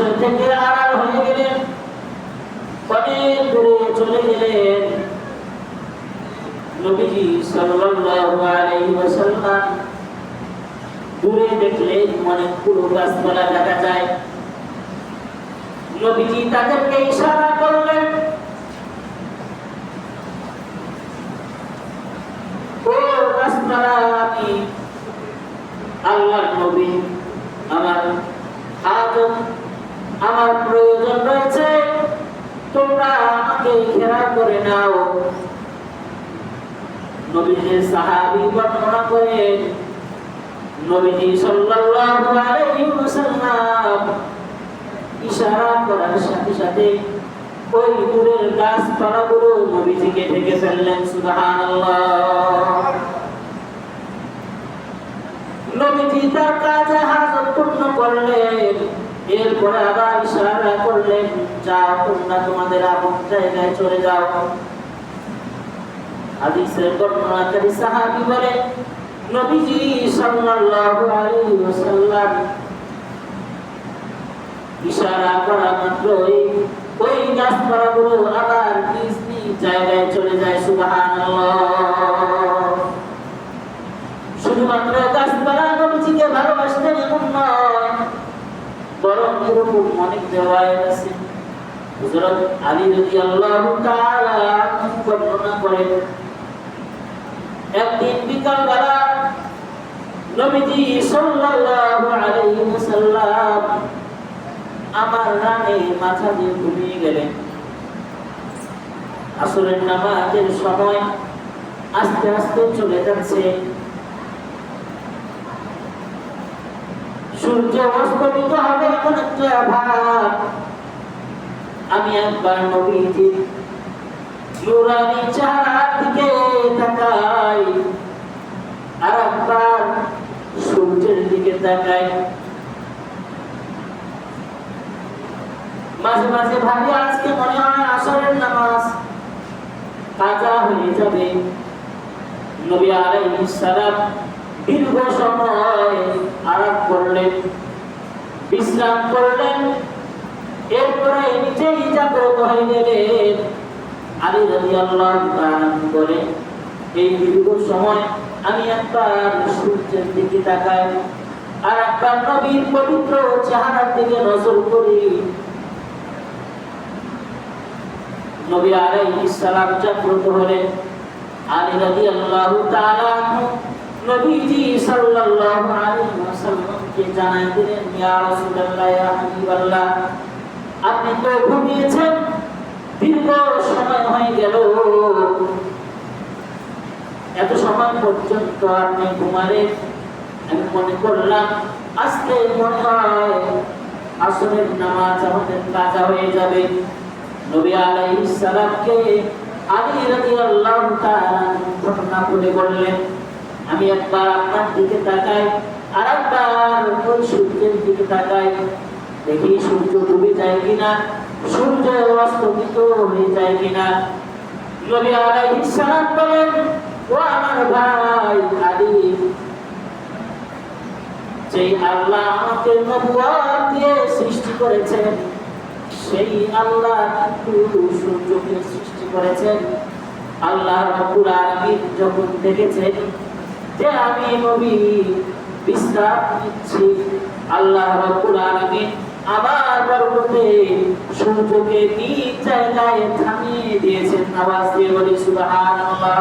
মানুষের থেকে আড়াল হয়ে গেলেন, অনেক দূরে চলে গেলেন। নবীজি সাল্লাল্লাহু আলাইহি ওয়াসাল্লাম দূরে দেখলেন অনেকগুলো গাছপালা দেখা যায়। নবীজি তাদেরকে ইশারা করলেন, ও গাছপালা, আমি আল্লাহর নবী, আমার হাজত, আমার প্রয়োজন রয়েছে, তোমরা আমাকে ঘেরাও করে নাও। নবীজি সাহাবী বর্ণনা করেন, নবীজি সাল্লাল্লাহু আলাইহি ওয়াসাল্লাম ইশারা করার সাথে সাথে ওই দূরের গাছপালাগুলো নবীজিকে ঢেকে ফেললেন। সুবহানাল্লাহ। নবীজি তার কাজে হাজত পূর্ণ করলেন, এরপরে আবার ইশারা করলেন, যাও তোমরা তোমাদের আপন জায়গায় চলে যাও। হাদিসের বর্ণনাকারী সাহাবী বলেন, নবীজি সাল্লাল্লাহু আলাইহি ওয়াসাল্লাম ইশারা করা মাত্রই ওই গাছপালাগুলো আবার নিজ নিজ জায়গায় চলে যায়। সুবহানাল্লাহ। শুধুমাত্র গাছপালা নবীজিকে ভালোবাসতেন এমন নয়, বরং এরকম অনেক রিওয়ায়াত আছে। হযরত আলী রাদিয়াল্লাহু তাআলা বর্ণনা করেন, একদিন বিকালবেলা নবীজি সাল্লাল্লাহু আলাইহি ওয়াসাল্লাম আমার রানে মাথা দিয়ে ঘুমিয়ে গেলেন। আসরের নামাজের সময় আস্তে আস্তে চলে যাচ্ছে, সূর্য অস্তমিত হবে এমন একটা ভাব। আমি একবার নবীজির নূরানি চেহারার দিকে তাকাই, আর একবার সূর্যের দিকে তাকাই। মাঝে মাঝে ভাবি, আজকে মনে হয় আসরের নামাজ কাজা হয়ে যাবে। নবী আলাইহিস সালাম দীর্ঘ সময় আরাম করলেন, বিশ্রাম করলেন, এরপরে নিজেই জাগ্রত হয়ে গেলেন। আলী রাদিয়াল্লাহু তাআলা বলেন, এই দীর্ঘ সময় আমি একবার সূর্যের দিকে তাকাই, আর একবার নবীর পবিত্র চেহারার দিকে নজর করি। নবী আলাইহিস সালাম জাগ্রত হলেন। আলী রাদিয়াল্লাহু তাআলা নবীজি সাল্লাল্লাহু আলাইহি ওয়াসাল্লামকে জানাই দিলেন, ইয়া রাসূলুল্লাহ, ইয়া হাবিবাল্লাহ, আপনি তো ঘুমিয়েছেন, দীর্ঘ সময় হয়ে গেল, এত সময় পর্যন্ত আপনি ঘুমালেন। আমি মনে করলাম আজকে মনে হয় আসরের নামাজ আমাদের কাজা হয়ে যাবে। নবী আলাইহিস সালামকে আলী রাদিয়াল্লাহু তাআলা ঘটনা বলে বললেন, আমি একবার আপনার দিকে তাকাই, আর একবার ওই সূর্যের দিকে তাকাই, দেখি সূর্য ডুবে যায় কিনা, সূর্য অস্তমিত হয়ে যায় কিনা। নবী আলাইহিস সালাম বলেন, ও আমার ভাই আলী, যেই আল্লাহ আমাকে নবুয়ত দিয়ে সৃষ্টি করেছেন, সেই আল্লাহ কিন্তু সূর্যকে সৃষ্টি করেছেন। আল্লাহ রাব্বুল আলামিন যখন দেখেছেন যে আমি নবী বিশ্রাম নিচ্ছি, আল্লাহ রাব্বুল আলামিন আমার বরকতে সূর্যকে নিজ জায়গায় থামিয়ে দিয়েছেন। আওয়াজ দিয়ে বলি সুবহানাল্লাহ।